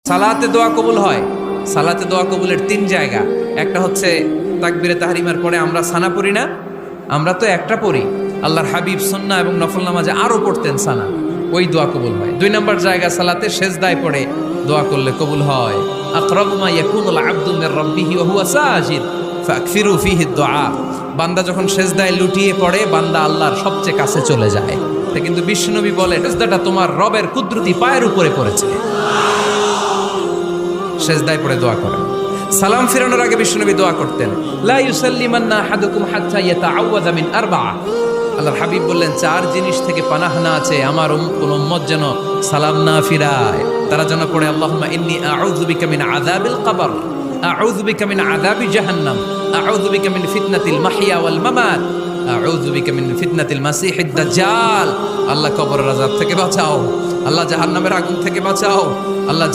সালাতে দোয়া কবুল হয়। সালাতে দোয়া কবুলের 3 জায়গা। একটা হচ্ছে তাকবীরে তাহরিমার পরে আমরা সানা পড়ি না, আমরা তো একটা পড়ি। আল্লাহর হাবিব সুন্নাহ এবং নফল নামাজে আরো পড়তেন সানা, ওই দোয়া কবুল হয়। 2 নম্বর জায়গা সালাতে সেজদায় পড়ে দোয়া করলে কবুল হয়। আকরাবু মা ইয়াকুনুল আবদু মির রাব্বিহি ওয়া হুয়া সাজিদ ফাকফিরু ফিহি দুআ। বান্দা যখন সেজদায় লুটিয়ে পড়ে বান্দা আল্লাহর সবচেয়ে কাছে চলে যায়। কিন্তু বিশ্বনবী বলে সেজদাটা তোমার রবের কুদরতি পায়ের উপরে পড়েছে। সেজদায় পড়ে দোয়া করেন। সালাম ফিরানোর আগে বিশ্বনবী দোয়া করতেন, লা ইউসাল্লিমান্না আহাদুকুম হাত্তা ইয়াতাআওয়াযা মিন আরবা'a। আল্লাহর হাবিব বললেন 4 জিনিস থেকে পানাহানা আছে, আমার কোন উম্মত যেন সালাম না ফিরায়। তারা যেন পড়ে আল্লাহুম্মা ইন্নী আউযু বিকা মিন আযাবিল কবর, আউযু বিকা মিন আযাবি জাহান্নাম, আউযু বিকা মিন ফিতনাতিল মাহইয়া ওয়াল মামাত, আউযু বিকা মিন ফিতনাতিল মাসিহিদ দাজ্জাল। আল্লাহ কবরের আযাব থেকে বাঁচাও, আল্লাহ জাহান্নামের আগুন থেকে বাঁচাও, আল্লাহ